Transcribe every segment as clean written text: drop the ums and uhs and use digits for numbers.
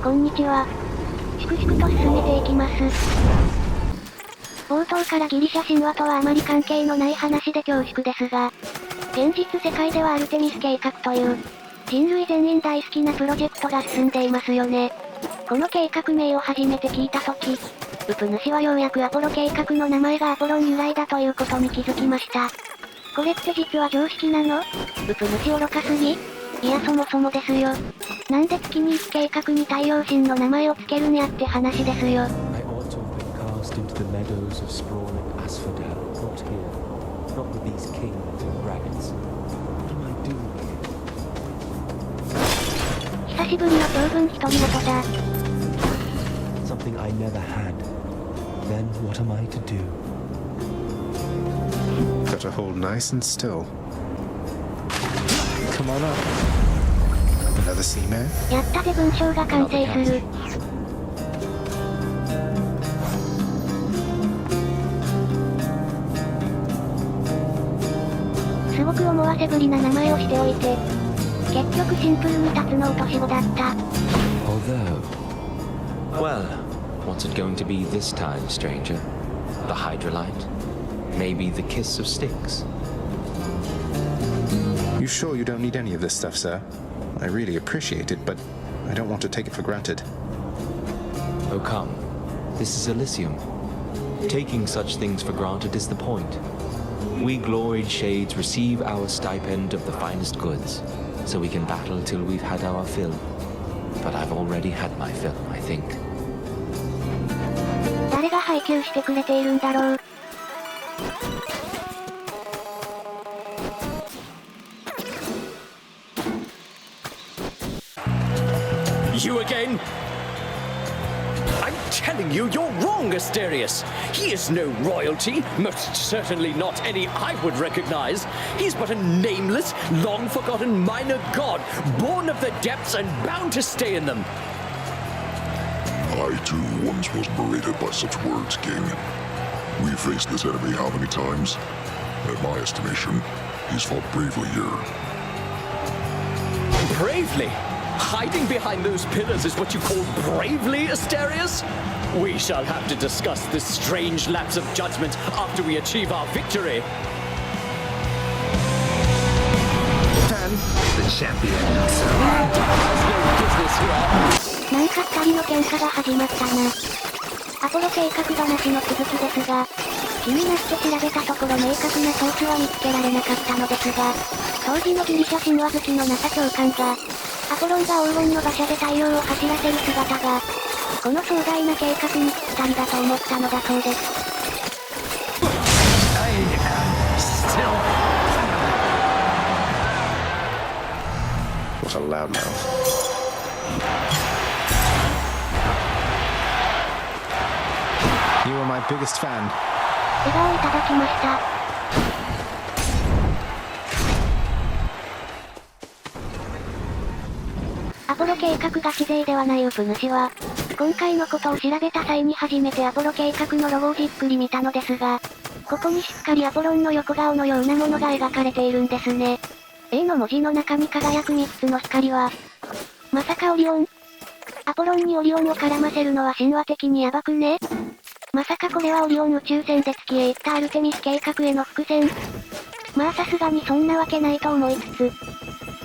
こんにちは。粛々と進めていきます。冒頭からギリシャ神話とはあまり関係のない話で恐縮ですが、現実世界ではアルテミス計画という、人類全員大好きなプロジェクトが進んでいますよね。この計画名を初めて聞いたとき、ウプ主はようやくアポロ計画の名前がアポロン由来だということに気づきました。これって実は常識なの？ウプ主愚かすぎ？いやそもそもですよ。なんで月に行く計画に太陽神の名前をつけるんやって話ですよ。久しぶりの長文独り言だ。Something I never had. Then what am I to do? Got to hold nice and still. Come on up. Another seaman? やったぜ文章が完成する。すごく思わせぶりな名前をしておいて、結局シンプルに辰の落とし子だった。Well, what's it going to be this time, stranger? The Hydrolite? Maybe the kiss of Styx? You sure you don't need any of this stuff, sir? I really appreciate it, but I don't want to take it for granted. Oh come, this is Elysium. Taking such things for granted is the point. We gloried shades receive our stipend of the finest goods, so we can battle till we've had our fill. But I've already had my fill, I think. 誰が配給してくれているんだろう。You again? I'm telling you, you're wrong, Asterius. He is no royalty, most certainly not any I would recognize. He's but a nameless, long-forgotten minor god, born of the depths and bound to stay in them. I too once was berated by such words, King. We faced this enemy how many times? At my estimation, he's fought bravely here. Bravely? Hiding behind those pillars is what you call bravely, Asterius? We shall have to discuss this strange lapse of judgment after we achieve our victory. And the champion himself. No business here. なんか二人の喧嘩が始まったな。アポロ計画話の続きですが、気になって調べたところ明確なソースは見つけられなかったのですが、当時のギリシャ神話好きの NASA 長官が、アポロンが黄金の馬車で太陽を走らせる姿が、この壮大な計画にぴったりだと思ったのだそうです。What a loudmouth. You are my biggest fan. 笑顔いただきました。アポロ計画ガチ勢ではないウプ主は、今回のことを調べた際に初めてアポロ計画のロゴをじっくり見たのですが、ここにしっかりアポロンの横顔のようなものが描かれているんですね。A の文字の中に輝く3つの光は、まさかオリオン？アポロンにオリオンを絡ませるのは神話的にヤバくね？まさかこれはオリオン宇宙船で月へ行ったアルテミス計画への伏線？まあさすがにそんなわけないと思いつつ、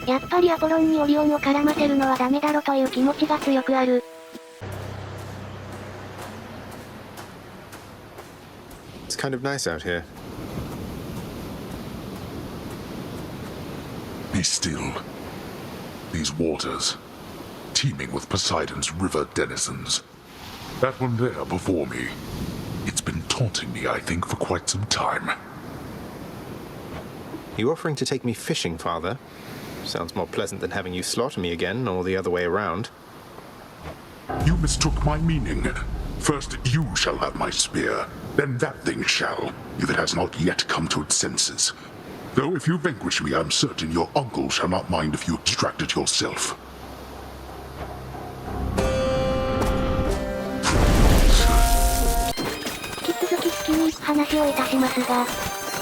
やっぱりアポロンにオリオンを絡ませるのはダメだろという気持ちが強くある。It's kind of nice out here. Be still. These waters, teeming with Poseidon's river denizens. That one there before me. It's been taunting me, I think, for quite some time. You offering to take me fishing, Father? Sounds more pleasant than having you slaughter me again, or the other way around. You mistook my meaning. First you shall have my spear, then that thing shall, if it has not yet come to its senses. Though if you vanquish me, I'm certain your uncle shall not mind if you distract it yourself. 引き続き月に行く話をいたしますが、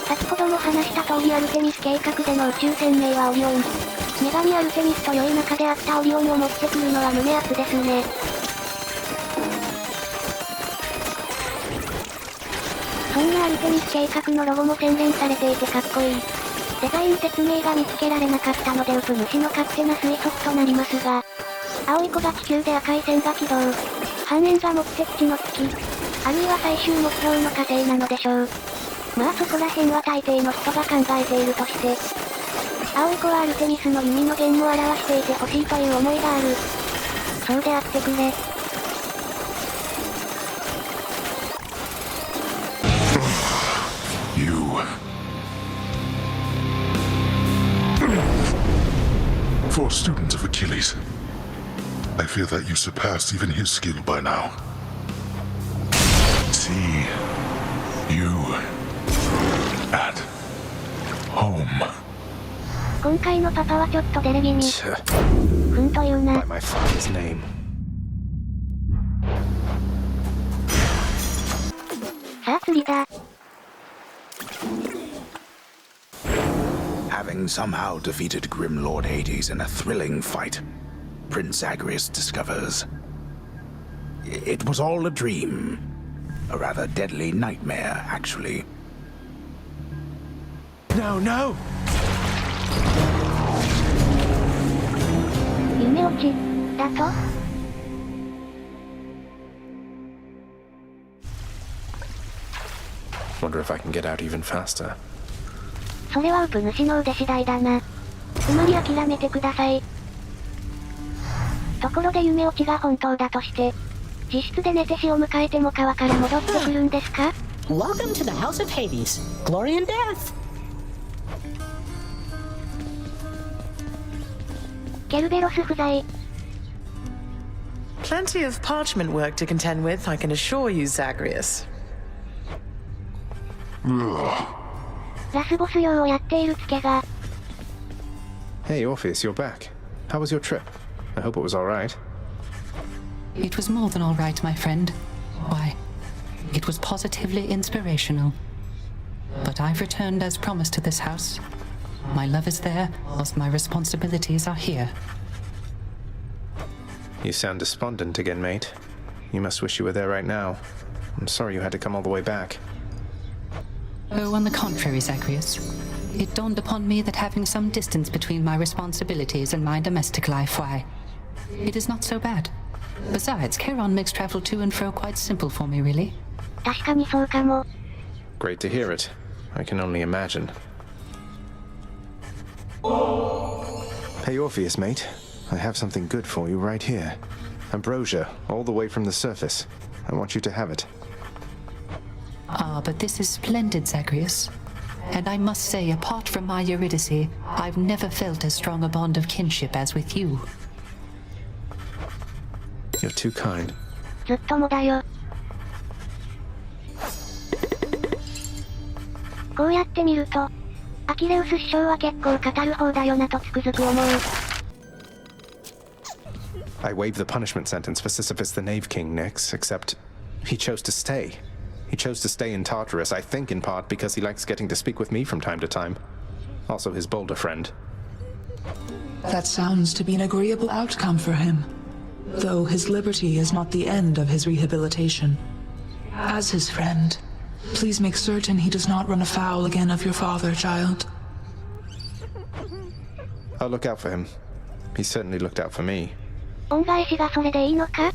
先ほども話した通りアルテミス計画での宇宙船名はオリオン。女神アルテミスと良い仲であったオリオンを持ってくるのは胸熱ですね。そんなアルテミス計画のロゴも洗練されていてかっこいい。デザイン説明が見つけられなかったのでウプ主の勝手な推測となりますが、青い子が地球で赤い線が軌道、半円が目的地の月、あるいは最終目標の火星なのでしょう。まあそこら辺は大抵の人が考えているとして、青い子はアルテミスの弓の弦も表していてほしいという思いがある。そうであってくれ。For a student of Achilles, I fear that you surpass even his skill by now. See you at home. 今回のパパはちょっとデレ気味。ふんというな。 By my father's name. さあ次だ。Having somehow defeated Grim Lord Hades in a thrilling fight, Prince Zagreus discovers it was all a dream. A rather deadly nightmare, actually. No, no! 夢落ち、だと？ Wonder if I can get out even faster. それはウプ主の腕次第だな。つまり諦めてください。ところで夢落ちが本当だとして、自室で寝て死を迎えても川から戻ってくるんですか？ Welcome to the House of Hades. Glory and death. ケルベロス不在。 Plenty of parchment work to contend with, I can assure you, Zagreus. ラスボス用をやっているツケが。 Hey, Orpheus, you're back. How was your trip? I hope it was alright. It was more than all right, my friend. Why, it was positively inspirational. But I've returned as promised to this house. My love is there, whilst my responsibilities are here. You sound despondent again, mate. You must wish you were there right now. I'm sorry you had to come all the way back. Oh, on the contrary, Zagreus. It dawned upon me that having some distance between my responsibilities and my domestic life, why, it is not so bad. Besides, Charon makes travel to and fro quite simple for me, really. 確かにそうかも。 Great to hear it. I can only imagine. Hey, Orpheus, mate. I have something good for you right here. Ambrosia, all the way from the surface. I want you to have it. Ah, but this is splendid, Zagreus. And I must say, apart from my Eurydice, I've never felt as strong a bond of kinship as with you. You're too kind. ずっともだよ。こうやって見ると、アキレウス師匠は結構語る方だよなとつくづく思う。 I waived the punishment sentence for Sisyphus the Knave King, Nyx, except he chose to stay. He chose to stay in Tartarus, I think in part because he likes getting to speak with me from time to time. Also his bolder friend. That sounds to be an agreeable outcome for him. Though his liberty is not the end of his rehabilitation. As his friend, please make certain he does not run afoul again of your father, child. I'll look out for him. He certainly looked out for me. 恩返しがそれでいいのか？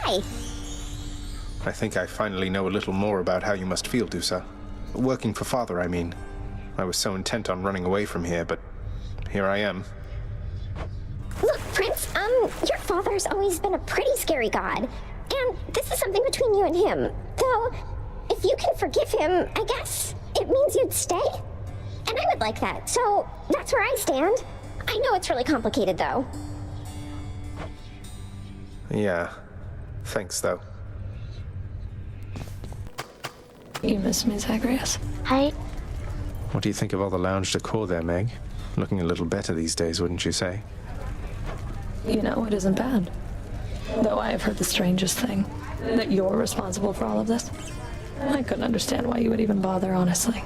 Hi! I think I finally know a little more about how you must feel, Dusa. Working for father, I mean. I was so intent on running away from here, but here I am. Look, Prince, your father's always been a pretty scary god. And this is something between you and him. Though, if you can forgive him, I guess it means you'd stay. And I would like that, so that's where I stand. I know it's really complicated, though. Yeah. Thanks, though. You miss me, Zagreus? Hi. What do you think of all the lounge decor there, Meg? Looking a little better these days, wouldn't you say? You know, it isn't bad. Though I have heard the strangest thing. That you're responsible for all of this. I couldn't understand why you would even bother, honestly.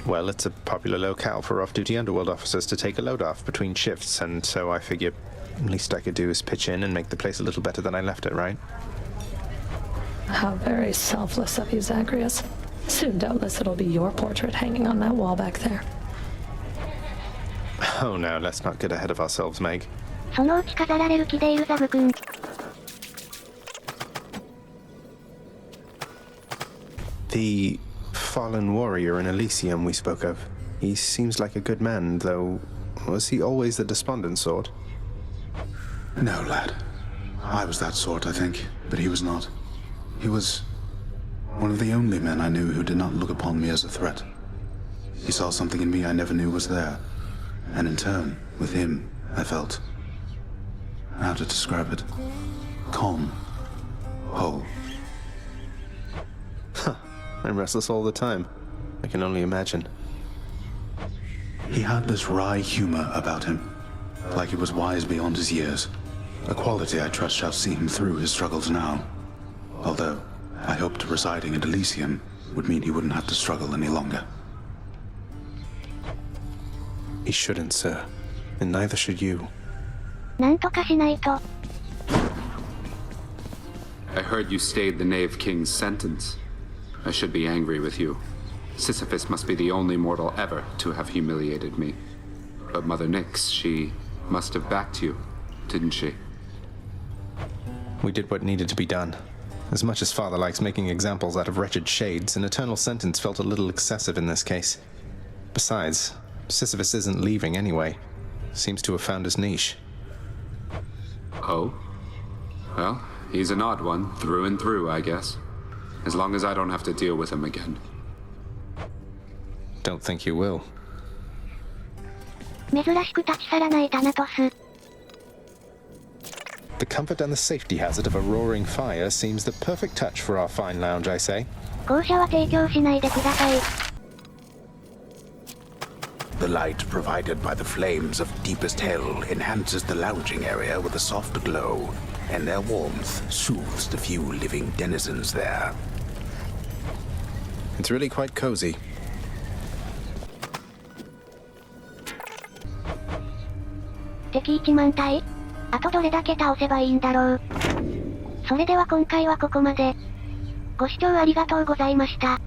Well, it's a popular locale for off-duty underworld officers to take a load off between shifts, and so I figure least I could do is pitch in and make the place a little better than I left it, right? How very selfless of you, Zagreus. Soon, doubtless, it'll be your portrait hanging on that wall back there. Oh no, let's not get ahead of ourselves, Meg. そのうち飾られる気でいるザブ君。The fallen warrior in Elysium we spoke of. He seems like a good man, though. Was he always the despondent sort? No, lad. I was that sort, I think, but he was not. He was one of the only men I knew who did not look upon me as a threat. He saw something in me I never knew was there, and in turn, with him, I felt... how to describe it? Calm. Whole. Huh. I'm restless all the time. I can only imagine. He had this wry humor about him, like he was wise beyond his years. A quality I trust shall see him through his struggles now. Although, I hoped residing at Elysium would mean he wouldn't have to struggle any longer. He shouldn't, sir. And neither should you. なんとかしないと。 I heard you stayed the Knave King's sentence. I should be angry with you. Sisyphus must be the only mortal ever to have humiliated me. But Mother Nyx, she must have backed you, didn't she? We did what needed to be done. As much as Father likes making examples out of wretched shades, an eternal sentence felt a little excessive in this case. Besides, Sisyphus isn't leaving anyway. Seems to have found his niche. Oh? Well, he's an odd one, through and through, I guess. As long as I don't have to deal with him again. Don't think you will. 珍しく立ち去らないタナトス。 The comfort and the safety hazard of a roaring fire seems the perfect touch for our fine lounge, I say. 校舎は提供しないでください。 The light provided by the flames of deepest hell enhances the lounging area with a soft glow, and their warmth soothes the few living denizens there. It's really quite cozy. 敵1万体？あとどれだけ倒せばいいんだろう。それでは今回はここまで。ご視聴ありがとうございました。